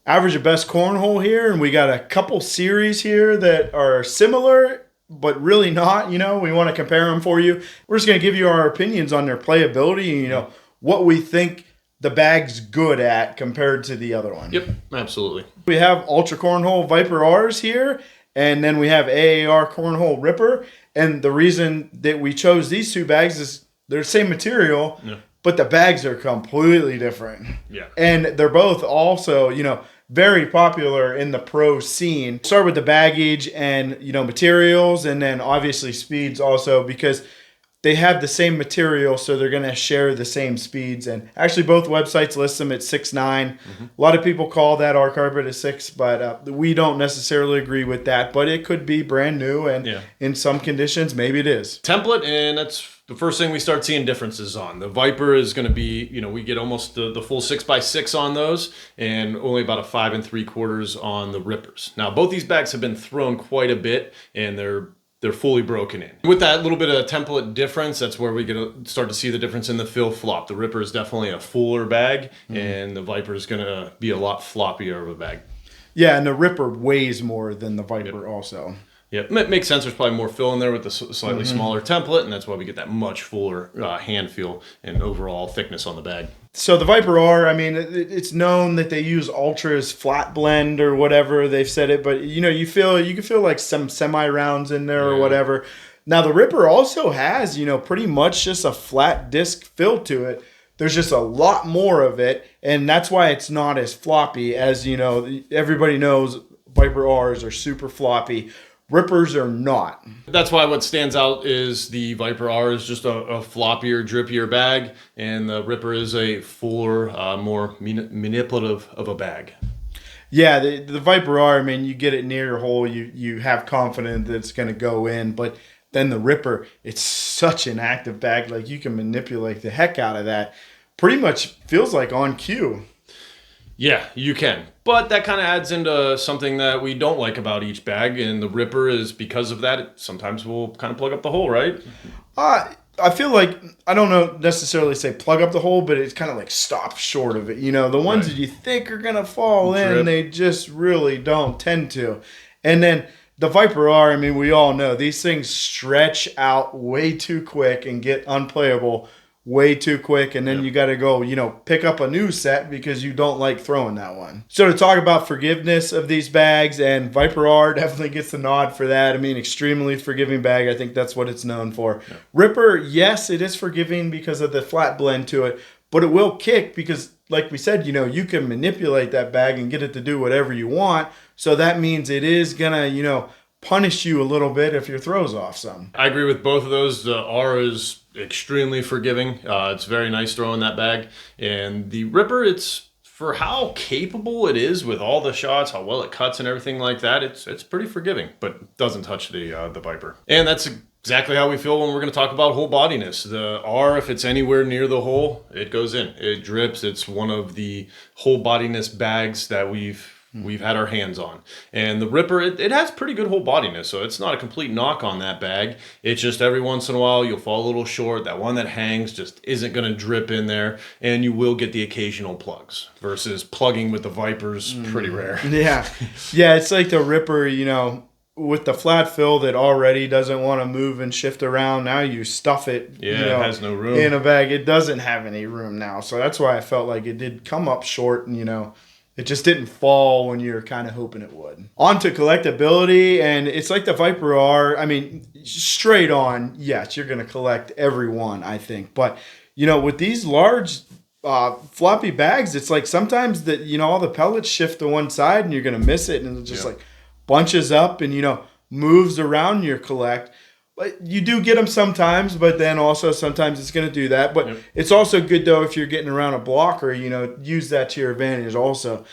Average at Best Cornhole here, and we got a couple series here that are similar, but really not. We want to compare them for you. We're just going to give you our opinions on their playability and, what we think the bag's good at compared to the other one. Yep, absolutely. We have Ultra Cornhole Viper R's here, and then we have AAR Cornhole Ripper. And the reason that we chose these two bags is they're the same material, but the bags are completely different. Yeah. And they're both also, very popular in the pro scene. Start with the baggage and, materials, and then obviously speeds also, because they have the same material, so they're going to share the same speeds. And actually, both websites list them at 6.9. A lot of people call that our carpet a 6, but we don't necessarily agree with that. But it could be brand new, and in some conditions, maybe it is. Template, and that's the first thing we start seeing differences on. The Viper is going to be, we get almost the full 6x6 on those, and only about a 5 3/4 on the Rippers. Now, both these bags have been thrown quite a bit, and they're fully broken in. With that little bit of template difference, that's where we start to see the difference in the fill flop. The Ripper is definitely a fuller bag, and the Viper is going to be a lot floppier of a bag. Yeah, and the Ripper weighs more than the Viper also. Yeah, it makes sense. There's probably more fill in there with the slightly smaller template, and that's why we get that much fuller hand feel and overall thickness on the bag. So the Viper R, it's known that they use Ultra's flat blend or whatever they've said it, but you can feel like some semi rounds in there or whatever. Now the Ripper also has, pretty much just a flat disc fill to it. There's just a lot more of it, and that's why it's not as floppy as, everybody knows Viper R's are super floppy. Rippers are not. That's why what stands out is the Viper R is just a floppier, drippier bag, and the Ripper is a fuller, more manipulative of a bag. Yeah, the Viper R, you get it near your hole, you have confidence that it's going to go in, but then the Ripper, it's such an active bag, like you can manipulate the heck out of that. Pretty much feels like on cue. Yeah, you can. But that kind of adds into something that we don't like about each bag, and the Ripper is, because of that, sometimes we'll kind of plug up the hole, right? I feel like, I don't know necessarily say plug up the hole, but it's kind of like stop short of it. The ones that you think are going to fall in, they just really don't tend to. And then the Viper R, we all know these things stretch out way too quick and get unplayable way too quick, and then you got to go, pick up a new set because you don't like throwing that one. So to talk about forgiveness of these bags, and Viper R definitely gets the nod for that. extremely forgiving bag. I think that's what it's known for. Yeah. Ripper, yes, it is forgiving because of the flat blend to it, but it will kick because, like we said, you can manipulate that bag and get it to do whatever you want. So that means it is gonna, punish you a little bit if your throws off some. I agree with both of those. The R is extremely forgiving. It's very nice throwing that bag. And the Ripper, it's for how capable it is with all the shots, how well it cuts and everything like that, it's pretty forgiving, but doesn't touch the Viper. And that's exactly how we feel when we're going to talk about hole bodiness. The R, if it's anywhere near the hole, it goes in. It drips. It's one of the hole bodiness bags that we've had our hands on. And the Ripper, it has pretty good whole bodiness, so it's not a complete knock on that bag. It's just every once in a while you'll fall a little short. That one that hangs just isn't going to drip in there, and you will get the occasional plugs versus plugging with the Vipers, pretty rare. Yeah, it's like the Ripper, with the flat fill that already doesn't want to move and shift around. Now you stuff it, it has no room in a bag. It doesn't have any room now, so that's why I felt like it did come up short, and it just didn't fall when you're kind of hoping it would. On to collectability, and it's like the Viper R. Straight on, yes, you're going to collect every one, I think. But, with these large floppy bags, it's like sometimes that, all the pellets shift to one side and you're going to miss it, and it just bunches up and, moves around your collect. But you do get them sometimes, but then also sometimes it's going to do that. But it's also good, though, if you're getting around a blocker, use that to your advantage also.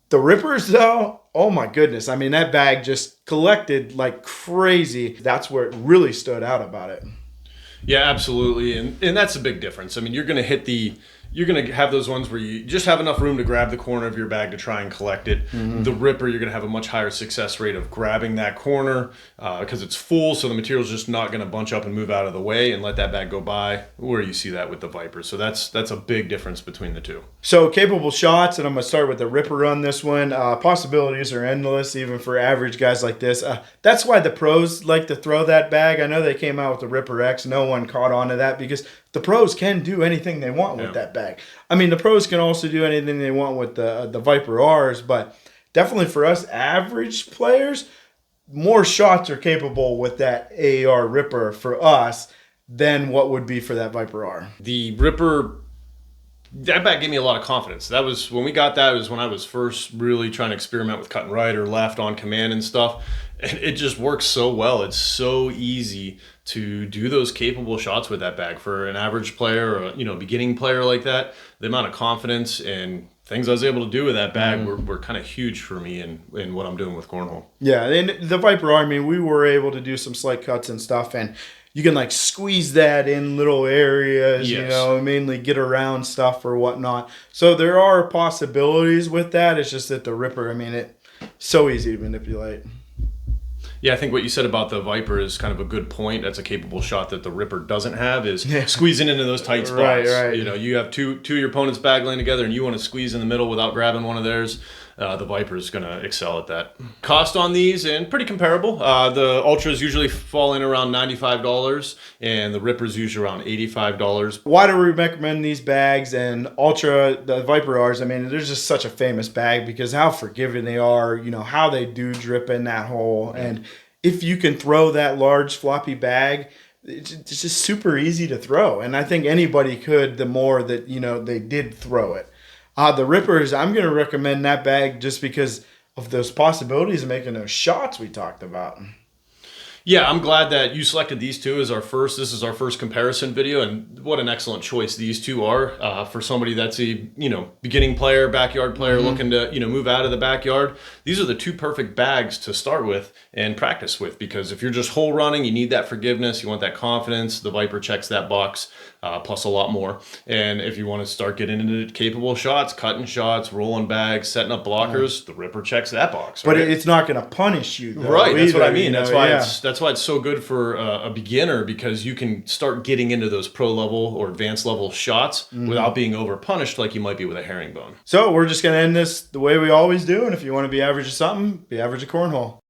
The Rippers, though, oh my goodness. That bag just collected like crazy. That's where it really stood out about it. Yeah, absolutely. And that's a big difference. You're going to hit the you're going to have those ones where you just have enough room to grab the corner of your bag to try and collect it. The Ripper, you're going to have a much higher success rate of grabbing that corner because it's full, so the material's just not going to bunch up and move out of the way and let that bag go by, where you see that with the Viper. So that's a big difference between the two. So capable shots, and I'm going to start with the Ripper on this one. Possibilities are endless, even for average guys like this. That's why the pros like to throw that bag. I know they came out with the Ripper X. No one caught on to that because the pros can do anything they want with that bag. I mean, the pros can also do anything they want with the Viper Rs, but definitely for us average players, more shots are capable with that AAR Ripper for us than what would be for that Viper R. The Ripper, that bag gave me a lot of confidence. That was when we got that, was when I was first really trying to experiment with cutting right or left on command and stuff. And it just works so well. It's so easy to do those capable shots with that bag for an average player or beginning player like that. The amount of confidence and things I was able to do with that bag were kind of huge for me in what I'm doing with cornhole. Yeah, and the Viper R, I mean, we were able to do some slight cuts and stuff, and you can like squeeze that in little areas, Yes. mainly get around stuff or whatnot. So there are possibilities with that. It's just that the Ripper, I mean, it's so easy to manipulate. Yeah, I think what you said about the Viper is kind of a good point. That's a capable shot that the Ripper doesn't have, is squeezing into those tight spots. Right. You have two of your opponent's bag laying together and you want to squeeze in the middle without grabbing one of theirs. The Viper is going to excel at that. Cost on these, and pretty comparable. The Ultras usually fall in around $95 and the Rippers usually around $85. Why do we recommend these bags? And Ultra, the Viper Rs, I mean, they're just such a famous bag because how forgiving they are, how they do drip in that hole. And if you can throw that large floppy bag, it's just super easy to throw. And I think anybody could, the more that, they did throw it. The Rippers, I'm going to recommend that bag just because of those possibilities of making those shots we talked about. Yeah, I'm glad that you selected these two as our first. This is our first comparison video, and what an excellent choice these two are for somebody that's a beginning player, backyard player looking to move out of the backyard. These are the two perfect bags to start with and practice with, because if you're just hole running, you need that forgiveness, you want that confidence. The Viper checks that box plus a lot more. And if you want to start getting into capable shots, cutting shots, rolling bags, setting up blockers, the Ripper checks that box. But it's not going to punish you, though, right? That's either, what I mean. That's why it's so good for a beginner, because you can start getting into those pro level or advanced level shots without being over punished like you might be with a herringbone. So we're just going to end this the way we always do. And if you want to be average at something, be average at cornhole.